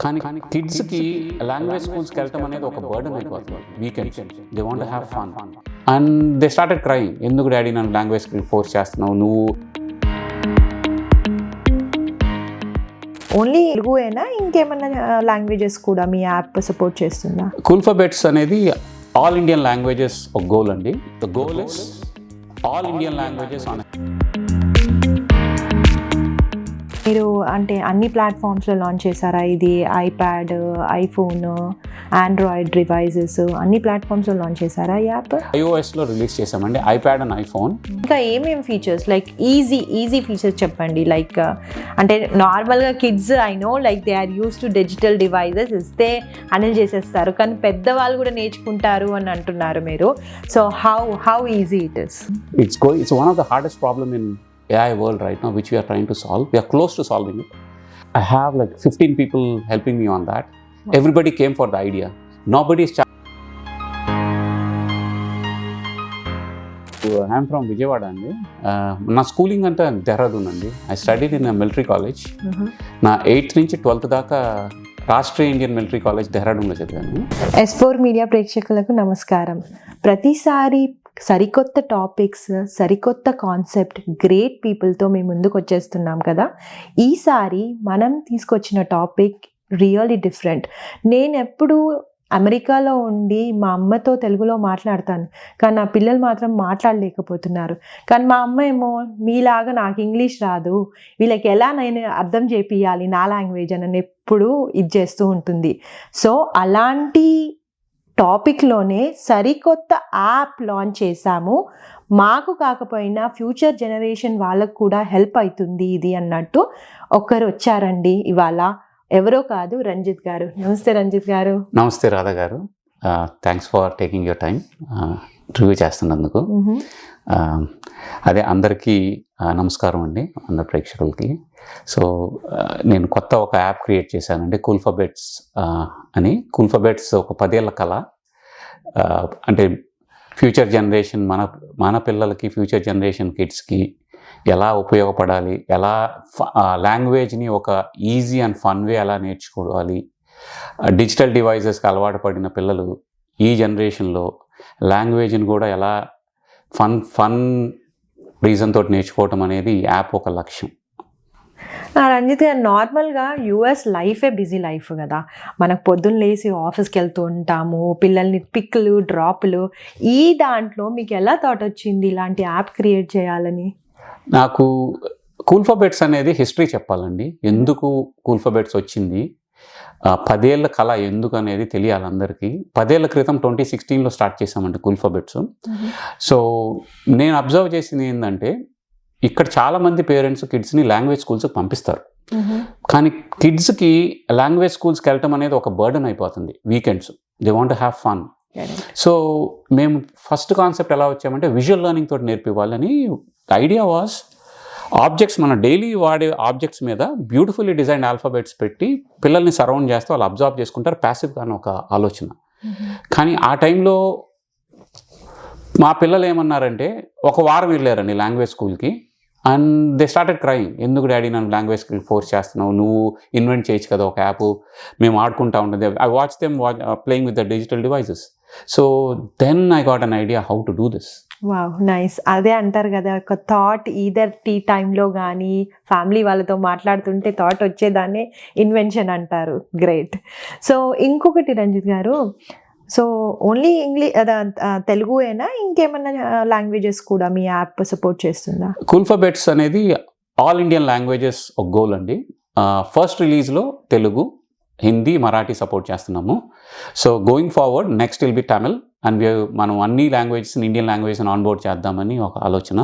కానీ కిడ్స్కి లాంగ్వేజ్ స్కూల్స్కి వెళ్ళటం అనేది ఒక బర్డన్ అయిపోతుంది. Weekends they want to have fun and they started crying, ఎందుకు డాడీ నన్ను లాంగ్వేజ్ ఫోర్స్ చేస్తున్నావు నువ్వు. ఓన్లీ తెలుగుయేనా, ఇంకేమన్నా లాంగ్వేజెస్ కూడా మీ యాప్ సపోర్ట్ చేస్తుందా? కూల్ఫాబెట్స్ అనేది ఆల్ ఇండియన్ లాంగ్వేజెస్ ఒక గోల్ అండి. The goal is all Indian languages on. మీరు అంటే అన్ని ప్లాట్ఫామ్స్లో లాంచ్ చేశారా? ఇది ఐప్యాడ్, ఐఫోన్, ఆండ్రాయిడ్ డివైజెస్ అన్ని ప్లాట్ఫామ్స్లో లాంచ్ చేశారా ఈ యాప్? iOSలో రిలీజ్ చేసామండి, ఐప్యాడ్ అండ్ ఐఫోన్. ఇంకా ఏమేమి ఫీచర్స్, లైక్ ఈజీ ఫీచర్స్ చెప్పండి. లైక్ అంటే నార్మల్గా kids I know like they are use to digital devices, ఇస్తే హ్యాండిల్ చేసేస్తారు, కానీ పెద్దవాళ్ళు కూడా నేర్చుకుంటారు అని అంటున్నారు మీరు. So how easy it is? It's one of the hardest problem in AI world right now, which we are trying to solve. We are close to solving it. I have like 15 people helping me on that. Wow. Everybody came for the idea. Nobody is I'm from Vijayawada అండి. నా schooling అంటే దెహ్రాదూన్ అండి. I studied in military college. నా 8th నుంచి 12th దాకా Rashtriya Indian military college దెహ్రాదూన్లో చదివాను. S4 media ప్రేక్షకులకు నమస్కారం. ప్రతిసారి సరికొత్త టాపిక్స్, సరికొత్త కాన్సెప్ట్, గ్రేట్ పీపుల్తో మేము ముందుకు వచ్చేస్తున్నాం కదా. ఈసారి మనం తీసుకొచ్చిన టాపిక్ రియల్లీ డిఫరెంట్. నేను ఎప్పుడు అమెరికాలో ఉండి మా అమ్మతో తెలుగులో మాట్లాడతాను, కానీ నా పిల్లలు మాత్రం మాట్లాడలేకపోతున్నారు. కానీ మా అమ్మ ఏమో మీలాగా నాకు ఇంగ్లీష్ రాదు, వీళ్ళకి ఎలా నేను అర్థం చేపియాలి నా లాంగ్వేజ్ అని ఎప్పుడు ఇది చేస్తూ ఉంటుంది. సో అలాంటి టాపిక్లోనే సరికొత్త యాప్ లాంచ్ చేశాము. మాకు కాకపోయినా ఫ్యూచర్ జనరేషన్ వాళ్ళకు కూడా హెల్ప్ అవుతుంది ఇది అన్నట్టు ఒకరు వచ్చారండి ఇవాళ. ఎవరో కాదు, రంజిత్ గారు. నమస్తే రంజిత్ గారు. నమస్తే రాధా గారు. Thanks for taking your time review చేస్తున్నందుకు. అదే అందరికీ నమస్కారం అండి, అందరి ప్రేక్షకులకి. సో నేను కొత్త ఒక యాప్ క్రియేట్ చేశానండి, కూల్ఫాబెట్స్ అని. కూల్ఫాబెట్స్ ఒక 10 ఏళ్ల కళ. అంటే ఫ్యూచర్ జనరేషన్ మన పిల్లలకి, ఫ్యూచర్ జనరేషన్ కిడ్స్కి ఎలా ఉపయోగపడాలి, ఎలా లాంగ్వేజ్ని ఒక ఈజీ అండ్ ఫన్ వే ఎలా నేర్చుకోవాలి, డిజిటల్ డివైజెస్కి అలవాటు పడిన పిల్లలు ఈ జనరేషన్లో లాంగ్వేజ్ని కూడా ఎలా ఫన్ రీజన్ తోటి నేర్చుకోవటం అనేది ఈ యాప్ ఒక లక్ష్యం. రంజిత్ గారు, నార్మల్గా యూఎస్ లైఫే బిజీ లైఫ్ కదా. మనకు పొద్దున్న లేసి ఆఫీస్కి వెళ్తూ ఉంటాము, పిల్లల్ని పిక్లు డ్రాప్లు. ఈ దాంట్లో మీకు ఎలా థాట్ వచ్చింది ఇలాంటి యాప్ క్రియేట్ చేయాలని? నాకు కూల్ఫాబెట్స్ అనేది హిస్టరీ చెప్పాలండి. ఎందుకు కూల్ఫాబెట్స్ వచ్చింది, 10 ఏళ్ల కళ ఎందుకు అనేది తెలియాలి అందరికీ. 10 ఏళ్ల క్రితం 2016లో స్టార్ట్ చేసామండి కూల్ఫాబెట్స్. సో నేను అబ్జర్వ్ చేసింది ఏంటంటే, ఇక్కడ చాలామంది పేరెంట్స్ కిడ్స్ని లాంగ్వేజ్ స్కూల్స్కి పంపిస్తారు, కానీ కిడ్స్కి లాంగ్వేజ్ స్కూల్స్కి వెళ్ళటం అనేది ఒక బర్డన్ అయిపోతుంది. Weekends they want to have fun. So మేము ఫస్ట్ కాన్సెప్ట్ ఎలా వచ్చామంటే, విజువల్ లెర్నింగ్ తోటి నేర్పివ్వాలని. ఐడియా వాజ్ ఆబ్జెక్ట్స్, మన డైలీ వాడే ఆబ్జెక్ట్స్ మీద బ్యూటిఫుల్లీ డిజైన్ ఆల్ఫాబెట్స్ పెట్టి పిల్లల్ని సరౌండ్ చేస్తే వాళ్ళు అబ్జర్వ్ చేసుకుంటారు, ప్యాసివ్గా అని ఒక ఆలోచన. కానీ ఆ టైంలో మా పిల్లలు ఏమన్నారంటే, ఒక వారం వెళ్ళారండి లాంగ్వేజ్ స్కూల్కి అండ్ దే స్టార్టెడ్ క్రైయింగ్, ఎందుకు డాడీ నన్ను లాంగ్వేజ్ ఫోర్స్ చేస్తున్నావు, నువ్వు ఇన్వెంట్ చేయొచ్చు కదా ఒక యాప్, మేము ఆడుకుంటా ఉంటుంది. I watch them playing with the digital devices. So then I got an idea how to do this. Wow, nice. అదే అంటారు కదా, ఒక థాట్ ఈదర్ టీ టైంలో కానీ ఫ్యామిలీ వాళ్ళతో మాట్లాడుతుంటే థాట్ వచ్చేదాన్ని ఇన్వెన్షన్ అంటారు. గ్రేట్. సో ఇంకొకటి రంజిత్ గారు, సో ఓన్లీ తెలుగుయేనా, ఇంకేమన్నా లాంగ్వేజెస్ కూడా మీ యాప్ సపోర్ట్ చేస్తుందా? కూల్ఫాబెట్స్ అనేది ఆల్ ఇండియన్ లాంగ్వేజెస్ ఒక గోల్ అండి. ఫస్ట్ రిలీజ్లో తెలుగు, హిందీ, మరాఠీ సపోర్ట్ చేస్తున్నాము. So going forward next will be Tamil and మనం అన్ని లాంగ్వేజెస్, ఇండియన్ లాంగ్వేజెస్ని ఆన్బోర్డ్ చేద్దామని ఒక ఆలోచన.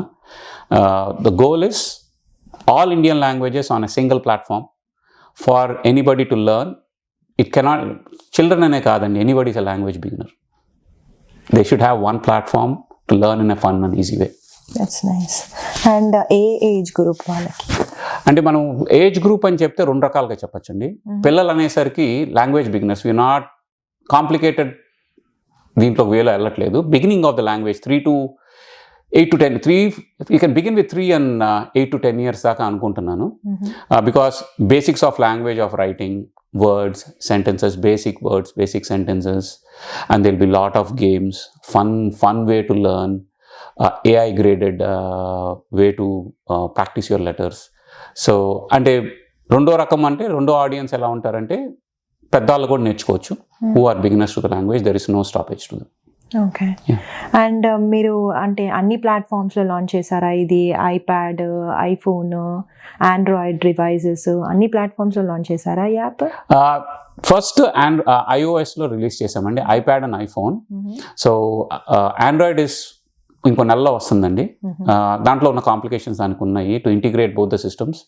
The goal is all Indian languages on a single platform for anybody to learn. It cannot, children అనే కాదండి, anybody is a language beginner. They should have one platform to learn in a fun and easy way. That's nice. And A age group వాళ్ళకి? అంటే మనం age group అని చెప్తే 2 రకాలుగా చెప్పచ్చండి. పిల్లలు అనేసరికి language beginners, we not complicated దీంట్లో వేలో వెళ్ళట్లేదు. Beginning of the language 3 to 8 to 10, 3 you can begin with 3 and 8 to 10 years దాకా అనుకుంటున్నాను. Because basics of language of writing, words, sentences, basic sentences, and there'll be lot of games, fun way to learn, AI graded way to practice your letters. So అంటే రెండో రకం అంటే రెండో audience ఎలా ఉంటారంటే పెద్దవాళ్ళు కూడా నేర్చుకోవచ్చు. Who are beginners to the language, there is no stoppage to them. Okay. And మీరు అంటే అన్ని ప్లాట్ఫామ్స్లో లాంచ్ చేశారా? ఇది ఐప్యాడ్, ఐఫోన్, ఆండ్రాయిడ్ డివైజెస్ అన్ని ప్లాట్ఫామ్స్లో లాంచ్ చేశారా ఈ యాప్? ఫస్ట్ iOS-లో రిలీజ్ చేసామండి, iPad and iPhone. So Android is ఇంకో నెలలో వస్తుందండి. దాంట్లో ఉన్న కాంప్లికేషన్స్ దానికి ఉన్నాయి to integrate both the systems.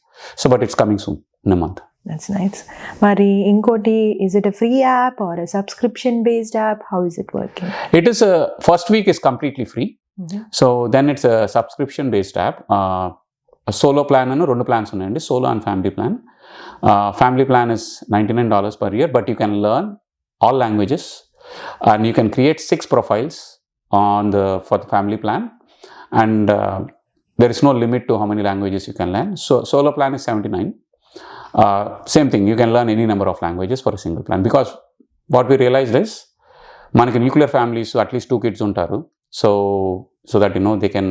So but it's coming soon in a month. That's nice. మరి ఇంకోటి, is it a free app or a subscription based app? How is it working? It is first week is completely free. So then it's a subscription based app. A solo plan and రెండు plans ఉన్నాయండి, solo and family plan. Family plan is $99 per year, but you can learn all languages and you can create 6 profiles for the family plan, and there is no limit to how many languages you can learn. So solo plan is $79. Same thing, you can learn any number of languages for a single plan, because what we realized is manaki nuclear families at least 2 kids untaru, so that they can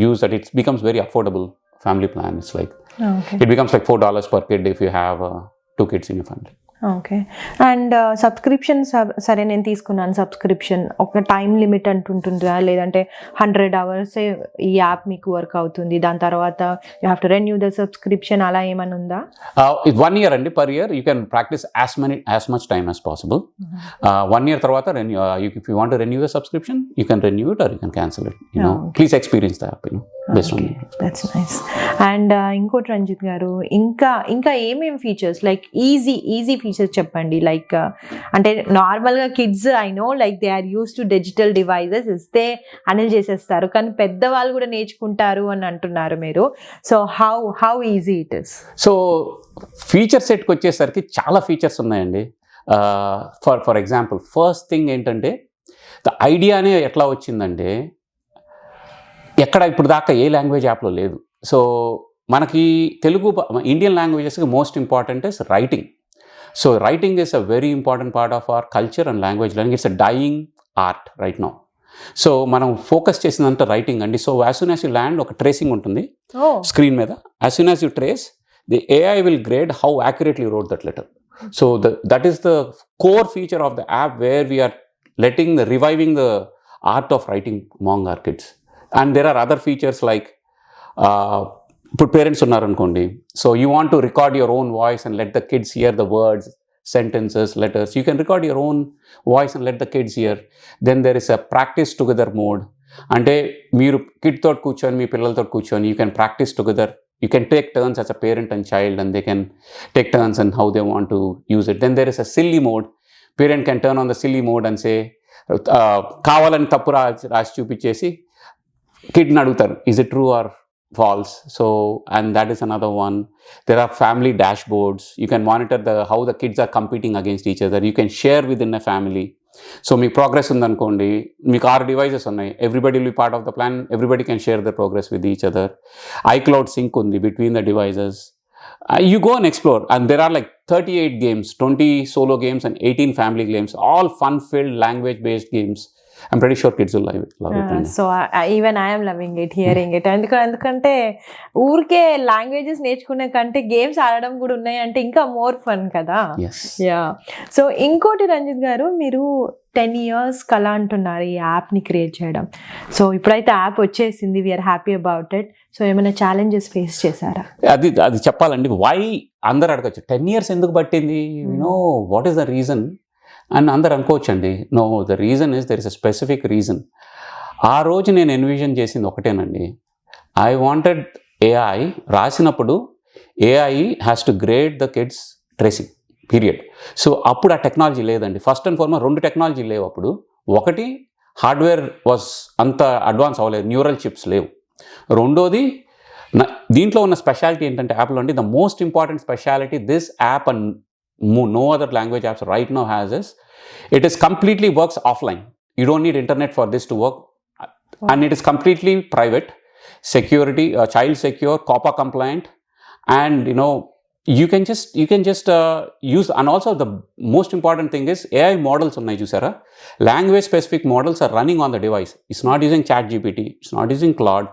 use that. It becomes very affordable family plan. It's like it becomes like $4 per kid if you have 2 kids in your family. Okay. And subscription, సరే నేను తీసుకున్నాను subscription, ఒక time limit అంటుంటుందా, లేదంటే 100 hours ఈ app మీకు work అవుతుంది, దాని తర్వాత you have to renew the subscription, అలా ఏమైనా ఉందా? 1 year అండి, per year you can practice as much time as possible. 1 year తర్వాత if you want to renew the subscription, you can renew it or you can cancel it. Please experience the app, based on it. That's nice. And ఇంకోటి రంజిత్ గారు, ఇంకా ఏమేమి features, like easy features చెప్పండి. Like అంటే నార్మల్గా kids I know like they are use to digital devices, ఇస్తే handle చేసేస్తారు, కానీ పెద్దవాళ్ళు కూడా నేర్చుకుంటారు అని అంటున్నారు మీరు. So how easy it is? So feature సెట్కి వచ్చేసరికి చాలా ఫీచర్స్ ఉన్నాయండి. ఫర్ ఎగ్జాంపుల్, ఫస్ట్ థింగ్ ఏంటంటే ద ఐడియానే ఎట్లా వచ్చిందంటే, ఎక్కడ ఇప్పుడు దాకా ఏ లాంగ్వేజ్ యాప్లో లేదు. సో మనకి తెలుగు, ఇండియన్ లాంగ్వేజెస్కి most important is writing. So writing is a very important part of our culture and language learning. It's a dying art right now. So మనం ఫోకస్ చేసిందంటే రైటింగ్ అండి. So as soon as you land, ఒక tracing ఉంటుంది screen మీద. As soon as you trace, the AI will grade how accurately wrote that letter. So that is the core feature of the app, wear we're reviving the art of writing among our kids. And there are other features like ఇప్పుడు parents ఉన్నారనుకోండి, so you want to record your own voice and let the kids here the words, sentences, letters. You can record your own voice and let the kids hear. Then there is a practice together mode. అంటే మీరు kid తోటి కూర్చొని, మీ పిల్లలతో కూర్చొని, you can practice together. You can take turns as a parent and child, and they can take turns and how they want to use it. Then there is a silly mode. Parent can turn on the silly mode and say, కావాలని తప్పు రాసి చూపించేసి కిడ్ని అడుగుతారు, is it true or false? So, and that is another one. There are family dashboards. You can monitor how the kids are competing against each other. You can share within a family. So మీకు progress ఉందనుకోండి, మీకు 6 devices ఉన్నాయి, everybody will be part of the plan, everybody can share the progress with each other. iCloud sync ఉంది between the devices. You go and explore, and there are like 38 games, 20 solo games and 18 family games, all fun-filled, language-based games. I'm pretty sure kids will love it. So even I am loving it, hearing it. ఎందుకంటే ఊరికే languages నేర్చుకునే కంటే games ఆడడం కూడా ఉన్నాయి అంటే ఇంకా more fun కదా. యా. సో ఇంకోటి రంజిత్ గారు, మీరు 10 years కళ అంటున్నారు ఈ యాప్ని క్రియేట్ చేయడం. సో ఇప్పుడైతే యాప్ వచ్చేసింది, we're happy about it. So ఏమైనా ఛాలెంజెస్ ఫేస్ చేశారా? అది చెప్పాలండి. వై అందరు అడగచ్చు, 10 years ఎందుకు పట్టింది, వాట్ ఈస్ ద రీజన్ అని అందరు అనుకోవచ్చండి. No, the reason is there is a specific reason. ఆ రోజు నేను ఎన్విజన్ చేసింది ఒకటేనండి. ఐ వాంటెడ్ AI రాసినప్పుడు AI has to grade the kids tracing period. So అప్పుడు ఆ టెక్నాలజీ లేదండి. ఫస్ట్ అండ్ ఫార్మోస్ట్ 2 టెక్నాలజీ లేవు అప్పుడు. ఒకటి, హార్డ్వేర్ వాజ్ అంత అడ్వాన్స్ అవ్వలేదు, న్యూరల్ చిప్స్ లేవు. రెండోది, దీంట్లో ఉన్న స్పెషాలిటీ ఏంటంటే యాప్లో అండి, the most important speciality this app and no other language apps right now has is, it is completely works offline. You don't need internet for this to work. And it is completely private, security, child secure, COPPA compliant, and you can just use, and also the most important thing is AI models ఉన్నాయి చూసారా, language specific models are running on the device. It's not using ChatGPT, it's not using Claude,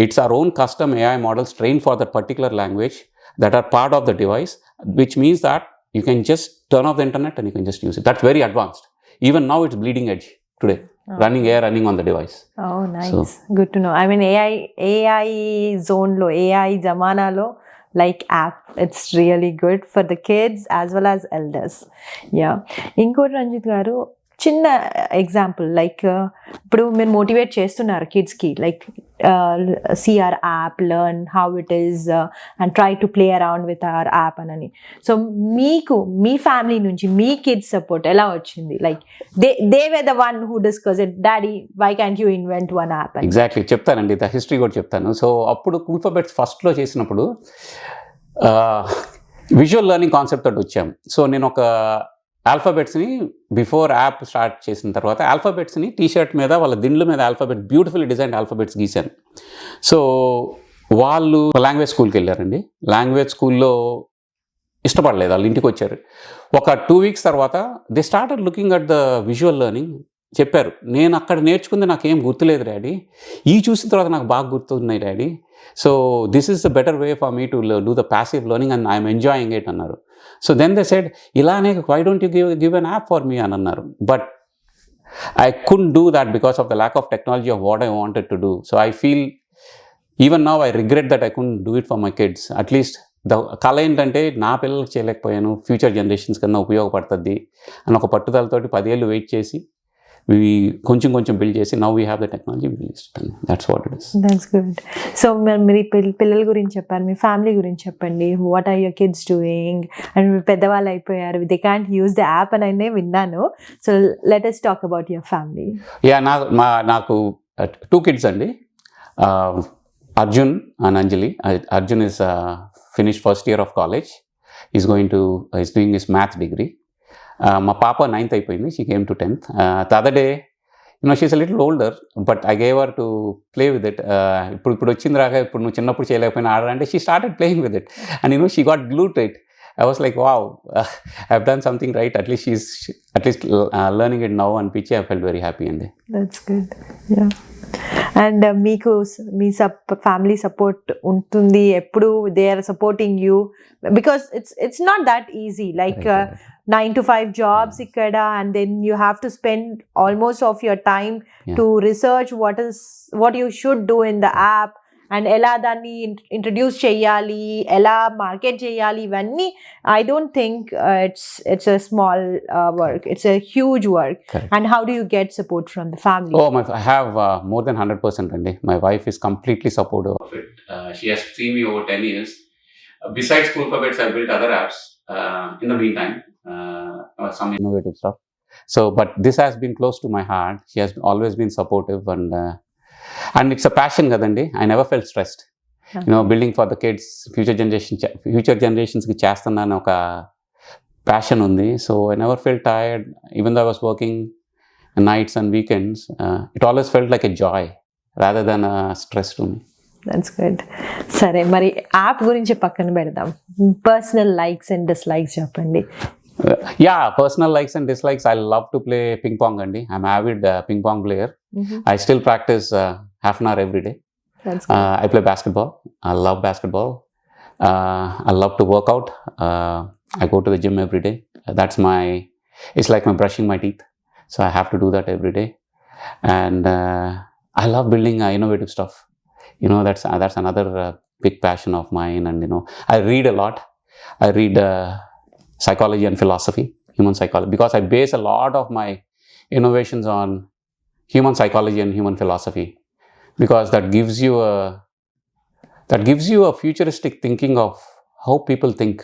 it's our own custom AI models trained for that particular language that are part of the device, which means that you can just turn off the internet and you can just use it. That's very advanced. Even now it's bleeding edge today. Running on the device. Oh, nice. Good to know. I mean, AI zone lo, AI zamana lo, like app, it's really good for the kids as well as elders. Yeah. Inkoti Ranjith garu, చిన్న example like ఇప్పుడు మీరు motivate చేస్తున్నారు కిడ్స్కి like CR app, learn how it is and try to play around with our app అని. So మీకు మీ family నుంచి మీ కిడ్స్ సపోర్ట్ ఎలా వచ్చింది? Like they way the one who discuss it, daddy why can't you invent one app? Exactly చెప్తానండి, the history కూడా చెప్తాను. సో అప్పుడు కూల్ఫాబెట్స్ ఫస్ట్లో చేసినప్పుడు విజువల్ లెర్నింగ్ కాన్సెప్ట్ తోటి వచ్చాం. సో నేను ఒక ఆల్ఫాబెట్స్ని బిఫోర్ యాప్ స్టార్ట్ చేసిన తర్వాత ఆల్ఫాబెట్స్ని టీషర్ట్ మీద వాళ్ళ దిండ్ల మీద ఆల్ఫాబెట్ బ్యూటిఫుల్లీ డిజైన్ ఆల్ఫాబెట్స్ గీశాను. సో వాళ్ళు లాంగ్వేజ్ స్కూల్కి వెళ్ళారండి. లాంగ్వేజ్ స్కూల్లో ఇష్టపడలేదు, వాళ్ళు ఇంటికి వచ్చారు. ఒక 2 weeks తర్వాత they started looking at the visual learning. చెప్పారు, నేను అక్కడ నేర్చుకుంది నాకేం గుర్తులేదు డాడీ, ఈ చూసిన తర్వాత నాకు బాగా గుర్తున్నాయి daddy. So this is the better way for me to do the passive learning and I'm enjoying it అన్నారు. సో దెన్ దే సెడ్, ఇలానే why don't you give an app for me అని అన్నారు. But I couldn't do that because of the lack of technology of what I wanted to do. So I feel, even now I regret that I couldn't do it for my kids. At least the కళ ఏంటంటే నా పిల్లలకి చేయలేకపోయాను, future generations కన్నా ఉపయోగపడుతుంది అని ఒక పట్టుదలతోటి 10 years wait చేసి కొంచెం బిల్డ్ చేసి now we have the technology, that's what it is. That's good. So మీరు పిల్లల గురించి చెప్పారు, మీ ఫ్యామిలీ గురించి చెప్పండి. What are your kids doing? And పెద్దవాళ్ళు అయిపోయారు, they can't use the app అని అయినా విన్నాను. So let us talk about your family. Yeah, నాకు 2 kids అండి, Arjun and Anjali. Arjun is finished first year of college. He's doing his math degree. మా పాప 9th అయిపోయింది, she came to 10th. The other day, she's a little older but I gave her to play with it. ఇప్పుడు వచ్చింది రాగా, ఇప్పుడు నువ్వు చిన్నప్పుడు చేయలేకపోయినా ఆడాలంటే she started playing with it and she got glued to it. I was like, wow, I've done something right. At least she's learning it now and pitch. I felt very happy. And that's good. Yeah. And మీకు మీ family support ఉంటుంది ఎప్పుడు? They are supporting you because it's not that easy like 9 to 5 jobs ikkada, and then you have to spend almost of your time to research what you should do in the app and ఎలా దాన్ని introduce చేయాలి, ఎలా market చేయాలి, ఇవన్నీ I don't think it's a small work, it's a huge work. Correct. And how do you get support from the family? I have more than 100% andi. My wife is completely supportive of it. She has seen me over 10 years. Besides Coolphabets, I built other apps in the meantime, some innovative stuff. So but this has been close to my heart. She has always been supportive and it's a passion kadandi. I never felt stressed. Okay. Building for the kids, future generations ki chestunna oka passion undi. So I never felt tired even though I was working nights and weekends. It always felt like a joy rather than a stress to me. That's good. సరే, మరి app గురించి పక్కన పెడదాం. Personal likes and dislikes చెప్పండి. Yeah, personal likes and dislikes. I love to play ping pong andi. I'm an avid ping pong player. Mm-hmm. I still practice half an hour every day. That's good. I play basketball. I love basketball. I love to work out. I go to the gym every day. It's like my brushing my teeth. So I have to do that every day. And I love building innovative stuff. That's another big passion of mine. And I read a lot. I read psychology and philosophy, human psychology, because I base a lot of my innovations on human psychology and human philosophy, because that gives you a futuristic thinking of how people think.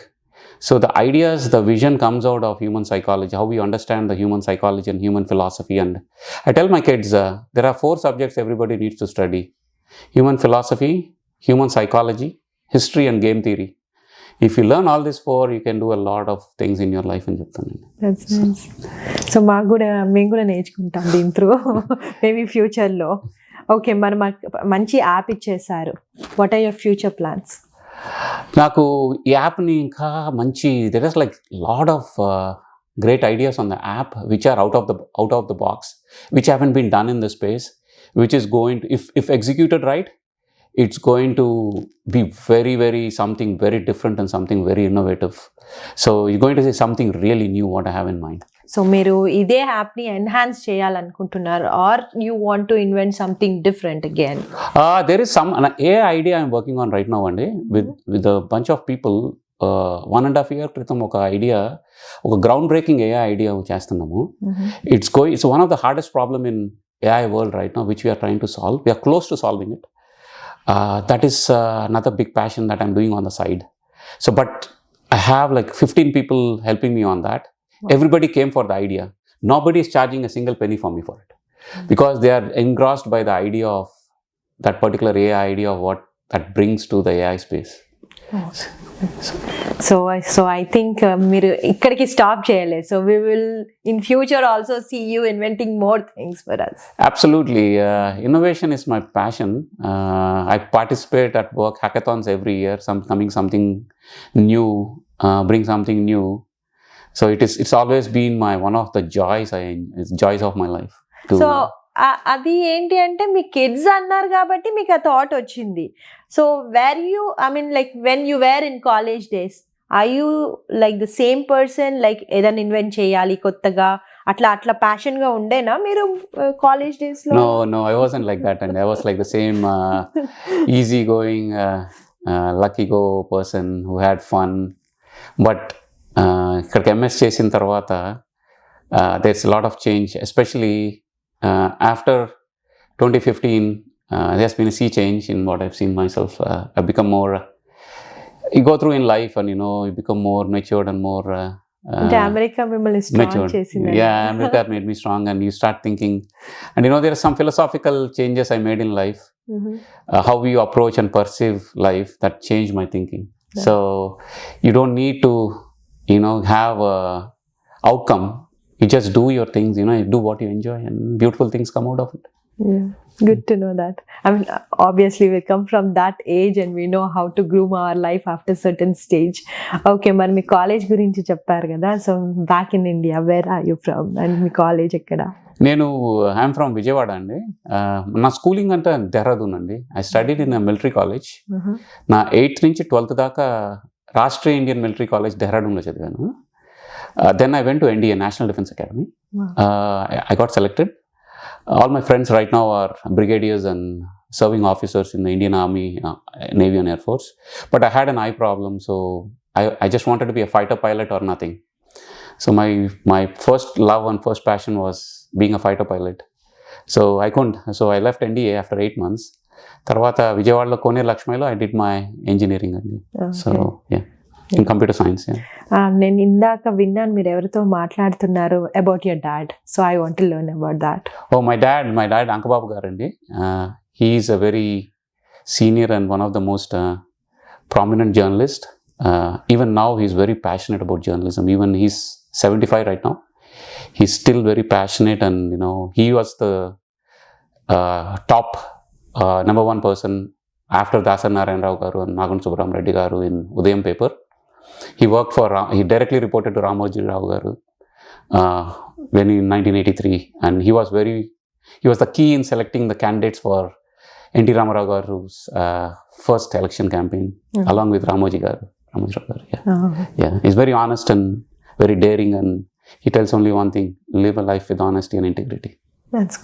So the ideas, the vision comes out of human psychology, how we understand the human psychology and human philosophy. And I tell my kids, there are 4 subjects everybody needs to study: human philosophy, human psychology, history and game theory. If you learn all these 4, you can do a lot of things in your life అని చెప్తాను. That's nice. So మేము కూడా నేర్చుకుంటాం దీని through maybe ఫ్యూచర్లో. Okay, మరి మాకు మంచి యాప్ ఇచ్చేసారు. What are your future plans? నాకు ఈ యాప్ని ఇంకా మంచి there is like lot of great ideas on the app which are out of the box, which haven't been done in the space, which is going to, if executed right, it's going to be very something very different and something very innovative. So you're going to see something really new what I have in mind. So మీరు ఇదే యాప్ని enhance చేయాలనుకుంటున్నారు, are you want to invent something different again? There is some an AI idea I'm working on right now one day with a bunch of people. 1.5 year క్రితం ఒక ground breaking AI idea చేస్తున్నాము. It's one of the hardest problem in AI world right now, which we are trying to solve. We are close to solving it. That is another big passion that I'm doing on the side. So, but I have like 15 people helping me on that. Wow. Everybody came for the idea. Nobody is charging a single penny for me for it, because they are engrossed by the idea of that particular AI idea of what that brings to the AI space. So I think మీరు ఇక్కడికి stop చేయలేదు. So we will in future also see you inventing more things for us. Absolutely. Innovation is my passion. I participate at work hackathons every year, something new, bring something new. So it's always been one of the joys of my life. So అది ఏంటి అంటే మీ kids అన్నారు కాబట్టి మీకు ఆ thought వచ్చింది. So were you, I mean like when you were in college days, are you like the same person, like ఏదైనా invent చేయాలి కొత్తగా అట్లా ప్యాషన్ గా ఉండేనా మీరు కాలేజ్ డేస్ లో? No, I wasn't like that, and I was like the same easy going lucky go person who had fun. But ఇక్కడికి MS చేసిన తర్వాత there's a lot of change, especially after 2015. There's been a sea change in what I've seen myself. I've become more, you go through in life and you become more matured and more America మిమ్మల్ని strong చేసింది. Yeah, America made me strong, and you start thinking, and there are some philosophical changes I made in life. How you approach and perceive life, that changed my thinking. Yeah. So you don't need to have a outcome. You just do your things, you do what you enjoy, and beautiful things come out of it. Yeah, good to know that. I mean, obviously we come from that age and we know how to groom our life after certain stage. Okay, మరి మీ college గురించి చెప్పారు కదా. So back in India, where are you from and మీ college ఎక్కడ? I'm from Vijayawada అండి. నా schooling అంటే దెహ్రాదూన్ అండి. I studied in military college. నా 8th నుంచి 12th దాకా రాష్ట్రీయ ఇండియన్ మిలిటరీ కాలేజ్ దెహ్రాదూన్లో చదివాను. Then I went to NDA, National Defense Academy. I got selected. All my friends right now are brigadiers and serving officers in the Indian Army, Navy and Air Force. But I had an eye problem, so I just wanted to be a fighter pilot or nothing. So my first love and first passion was being a fighter pilot. So I couldn't. So I left NDA after 8 months. తర్వాత విజయవాడలో కోనేరు లక్ష్మీలో I did my engineering. So yeah. In computer science. నేను ఇందాక విన్నాను మీరు ఎవరితో మాట్లాడుతున్నారు about your dad. So I want to learn about that. My dad Ankababu గారండి. He is a very senior and one of the most prominent journalist. Even now he's very passionate about journalism. Even he's 75 right now. He's still very passionate, and he was the top number one person after Dasar Narayan Rao garu and Nagan Subram Reddy garu in Udayam paper. He directly reported to Ramoji Rao garu when in 1983, and he was the key in selecting the candidates for NT Ramarao garu's first election campaign, along with Ramoji Rao garu. Yeah, he's very honest and very daring, and he tells only one thing: live a life with honesty and integrity. That's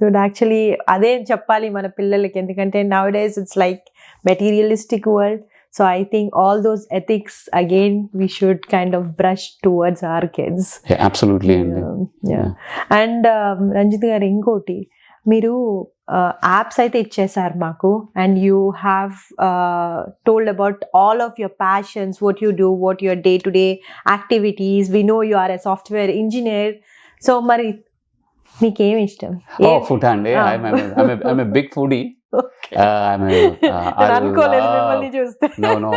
good. Actually అదే చెప్పాలి మన పిల్లలకి, ఎందుకంటే nowadays it's like materialistic world. So I think all those ethics, again, we should kind of brush towards our kids. Yeah, absolutely. Yeah. And Ranjith గారు, ఇంకోటి, మీరు apps అయితే ఇచ్చేసారు మాకు, and you have told about all of your passions, what you do, what your day to day activities. We know you are a software engineer. So మరి మీకేమి ఇష్టం? Food అండి. I'm a big foodie. అనుకోలేదు మిమ్మల్ని చూస్తే.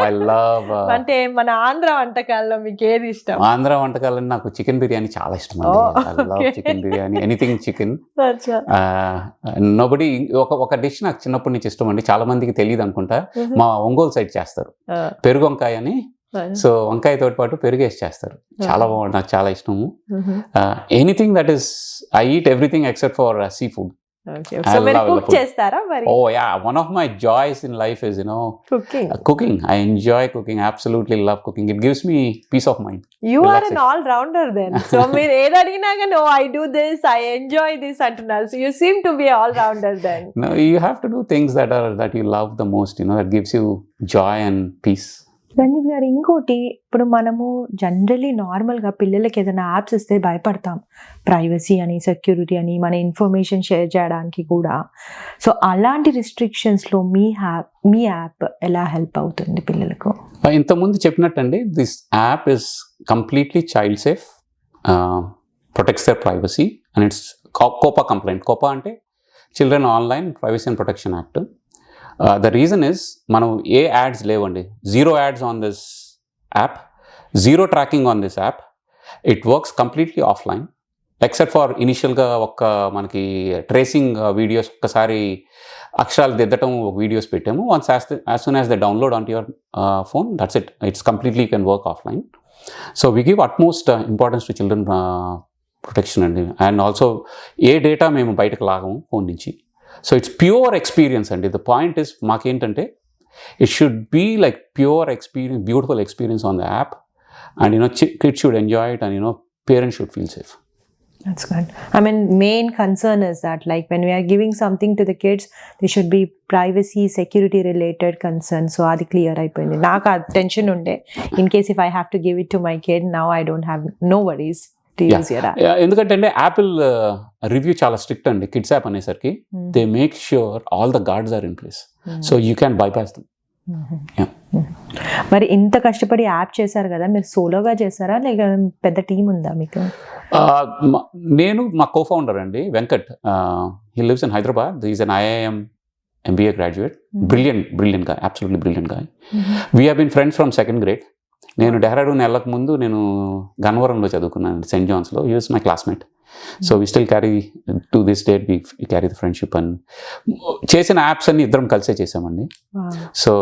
I love అంటే మన ఆంధ్ర వంటకాల్లో మీకు ఏది ఇష్టం? ఆంధ్ర వంటకాలని నాకు చికెన్ బిర్యానీ చాలా ఇష్టం అండి. I love chicken biryani, anything chicken. Nobody ఒక డిష్ నాకు చిన్నప్పటి నుంచి ఇష్టం అండి, చాలా మందికి తెలియదు అనుకుంటా. మా ఒంగోలు సైడ్ చేస్తారు పెరుగు వంకాయ అని. సో వంకాయతో పాటు పెరుగు వేసి చేస్తారు, చాలా బాగుంటుంది, నాకు చాలా ఇష్టము. Anything that is, I eat everything except for sea food. Oh yeah, one of my joys in life is, cooking. I enjoy cooking, absolutely love cooking. It gives me peace of mind. You are an all-rounder then. So మీరు ఏది అడిగినా కానీ, oh, I do this, I enjoy this అంటున్నారు. So you seem to be all-rounder then. No, you have to do things that you love the most, that gives you joy and peace. Ranjith గారు, ఇంకోటి, ఇప్పుడు మనము generally నార్మల్గా పిల్లలకి ఏదైనా apps ఇస్తే భయపడతాం, ప్రైవసీ అని, సెక్యూరిటీ అని, మన ఇన్ఫర్మేషన్ షేర్ చేయడానికి కూడా. సో అలాంటి రిస్ట్రిక్షన్స్లో మీ యాప్ ఎలా హెల్ప్ అవుతుంది పిల్లలకు? ఇంతకుముందు చెప్పినట్టండి, this app is completely child safe, protects their privacy, and it's COPPA compliant. COPPA అంటే children online privacy and protection act. The reason is, మనం ఏ యాడ్స్ లేవండి, 0 ads on this app, 0 tracking on this app. It works completely offline, except for ఇనిషియల్గా మనకి tracing videos, ఒక్కసారి అక్షరాలు దిద్దటం videos పెట్టాము. Once as soon as they download onto your phone, that's it. It's completely can work offline. So we give utmost importance to children protection అండి. And also ఏ data మేము బయటకు లాగము ఫోన్ నుంచి. So it's pure experience అండి. The point is, మాకేంటంటే it should be like pure experience, beautiful experience on the app, and kids should enjoy it, and parents should feel safe. That's good. I mean, main concern is that, like, when we are giving something to the kids, there should be privacy, security related concerns. So adi clear అయిపోయింది. నాకు ఆ tension ఉండే, in case if I have to give it to my kid, now I don't have no worries. ఎందుకంటే అంటే Apple review చాలా strict అండి kids app అనేసరికి. They make sure all the guards are in place, so you can bypass them. మరి ఇంత కష్టపడి app చేశారు కదా, మీరు సోలోగా చేశారా లేక పెద్ద టీం ఉందా మీకు? నేను మా కో-ఫౌండర్ అండి, Venkat. He lives in Hyderabad. He is an IIM MBA graduate. Brilliant guy, absolutely brilliant guy. We have been friends from 2nd grade. నేను డెహ్రాడూన్ వెళ్ళక ముందు నేను గన్నవరంలో చదువుకున్నాను, సెయింట్ జాన్స్లో. He was my classmate. So we still carry to this date, we carry the friendship. And చేసిన apps అన్ని ఇద్దరం కలిసే చేసామండి. So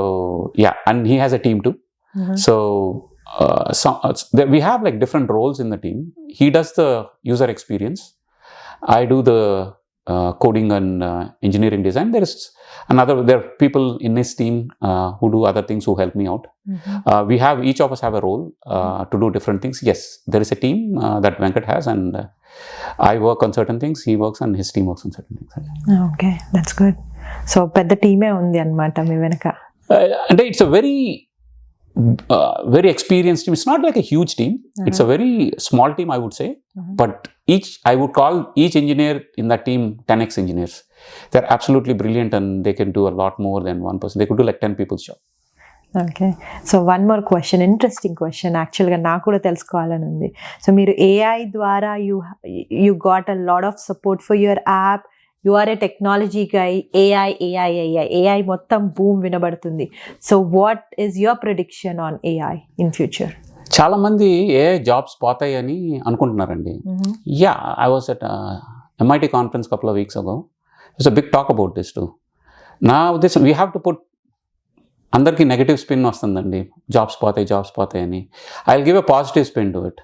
yeah, and he has a team too. So we have like different roles in the team. He does the user experience, I do the coding and engineering design. There are people in this team who do other things, who help me out. Each of us have a role to do different things. Yes, there is a team that Venkat has, and I work on certain things, he works, and his team works on certain things. Okay, that's good. So పెద్ద టీమే ఉంది అన్నమాట మీ వెనక. అంటే it's a very experienced team. It's not like a huge team. It's a very small team, I would say. But I would call each engineer in that team 10x engineers. They're absolutely brilliant, and they can do a lot more than one person. They could do like 10 people's job. Okay. So one more question, interesting question. Actually, నాకు కూడా తెలుసుకోవాలని ఉంది. So మీరు AI ద్వారా you got a lot of support for your app. You are a technology guy. AI మొత్తం boom వినబడుతుంది. So what is your prediction on AI in future? చాలా మంది AI జాబ్స్ పోతాయి అని అనుకుంటున్నారండి. Yeah, I was at MIT conference couple of weeks ago. There's a big talk about this too. నా ఉద్దేశం, we have to put, అందరికీ negative spin వస్తుందండి, jobs పోతాయి అని. I will give a positive spin to it.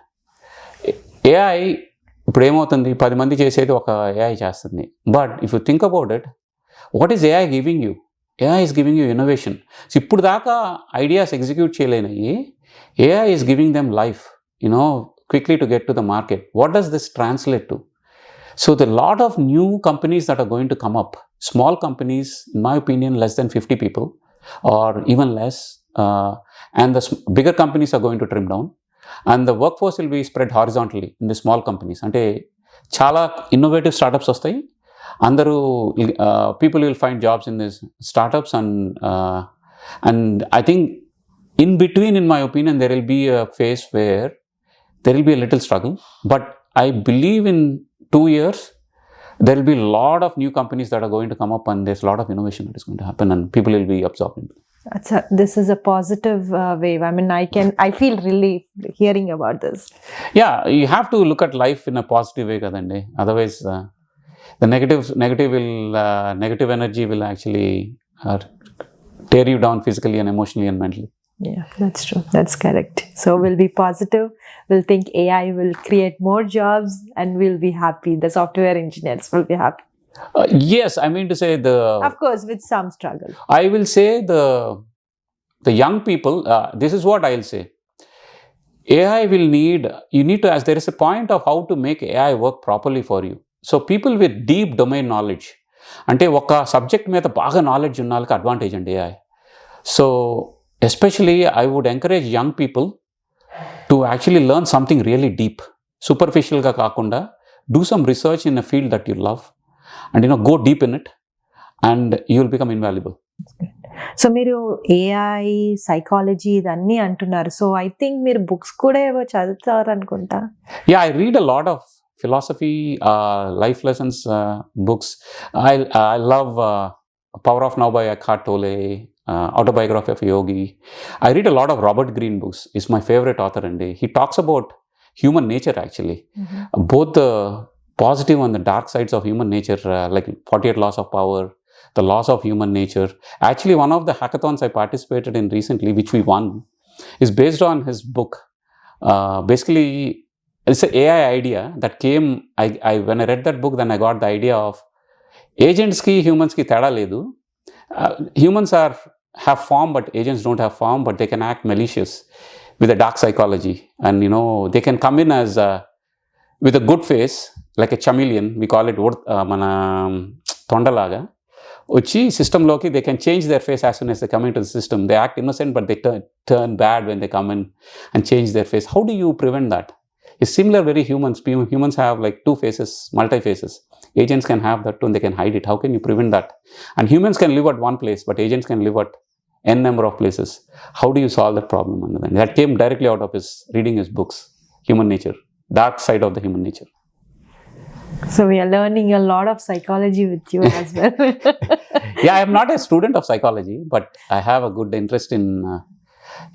AI ఇప్పుడు ఏమవుతుంది, 10 మంది చేసేది ఒక AI చేస్తుంది. But if you think about it, what is AI giving you? AI is giving you innovation. So ఇప్పుడు దాకా ఐడియాస్ ఎగ్జిక్యూట్ చేయలేనివి, AI is giving them life, quickly to get to the market. What does this translate to? So there are a lot of new companies that are going to come up. Small companies, in my opinion, less than 50 people or even less. And the bigger companies are going to trim down. And the workforce will be spread horizontally in the small companies. Ante chala innovative startups vastayi. Andaru people will find jobs in these startups, and I think in between, in my opinion, there will be a phase where there will be a little struggle. But I believe in 2 years, there will be a lot of new companies that are going to come up, and there's a lot of innovation that is going to happen, and people will be absorbing. This is a positive wave. I mean, I feel relief hearing about this. Yeah, you have to look at life in a positive way, kadandi. Otherwise, the negative energy will actually tear you down physically and emotionally and mentally. Yeah, that's true. That's correct. So we'll be positive. We'll think AI will create more jobs, and we'll be happy. The software engineers will be happy. Yes, I mean to say Of course, with some struggle. I will say the young people. This is what I'll say. AI will need, you need to, as there is a point of how to make AI work properly for you. So people with deep domain knowledge, అంటే ఒక subject మీద బాగా knowledge ఉన్న వాళ్ళకి advantage అండి AI. So especially I would encourage young people to actually learn something really deep. సూపర్ఫిషియల్గా కాకుండా do some research in a field that you love and go deep in it and you will become invaluable. So మీరు AI psychology ఇదన్నీ అంటున్నారు. So I think మీరు books కూడా ఏవో చదువుతారు అనుకుంటా. Yeah, I read a lot of philosophy, life lessons books. I love Power of Now by Eckhart Tolle, Autobiography of a Yogi. I read a lot of Robert Greene books. He's my favorite author, and he talks about human nature actually, both the positive and the dark sides of human nature, like 48 laws of power, the laws of human nature. Actually, one of the hackathons I participated in recently, which we won, is based on his book. Basically, it's an AI idea that came, when I read that book, then I got the idea of agents ki humans ki teda ledu. Humans have form, but agents don't have form, but they can act malicious with a dark psychology, and they can come in as with a good face, like a chameleon. We call it mana tondalaga. Uchi system loki, they can change their face as soon as they come into the system. They act innocent, but they turn bad when they come in and change their face. How do you prevent that? It's similar, very humans. Humans have like two faces, multi-faces. Agents can have that too, and they can hide it. How can you prevent that? And humans can live at one place, but agents can live at n number of places. How do you solve that problem? And that came directly out of his reading his books, Human Nature, Dark Side of the Human Nature. So we are learning a lot of psychology with you as well. Yeah, I am not a student of psychology, but I have a good interest in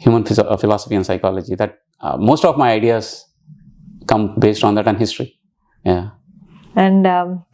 human philosophy and psychology. That most of my ideas come based on that and history. Yeah. And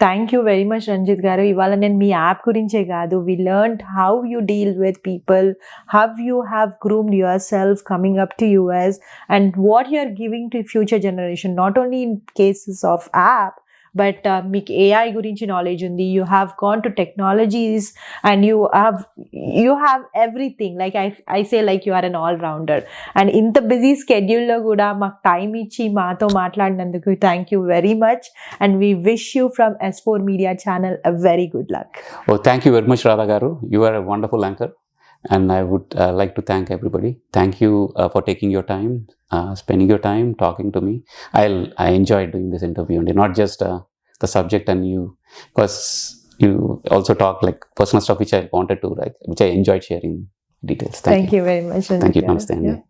thank you very much, Ranjith garu. ఇవాళ నేను మీ app గురించే కాదు, we learned how you deal with people, how you have groomed yourself coming up to US, and what you are giving to future generation, not only in cases of app, but మీకు AI గురించి knowledge ఉంది. You have gone to technologies, and you have everything. Like I say, like you are an all-rounder. And ఇంత busy స్కెడ్యూల్లో కూడా మాకు time ఇచ్చి మాతో మాట్లాడినందుకు thank you very much. And we wish you from S4 Media Channel a very good luck. Oh, thank you very much, Radha garu. You are a wonderful anchor. And I would like to thank everybody. Thank you for taking your time, spending your time talking to me. I enjoyed doing this interview, and not just the subject and you, because you also talk like personal stuff which I wanted to, like, which I enjoyed sharing details. Thank you very much. Thank you. Namaste. Yeah.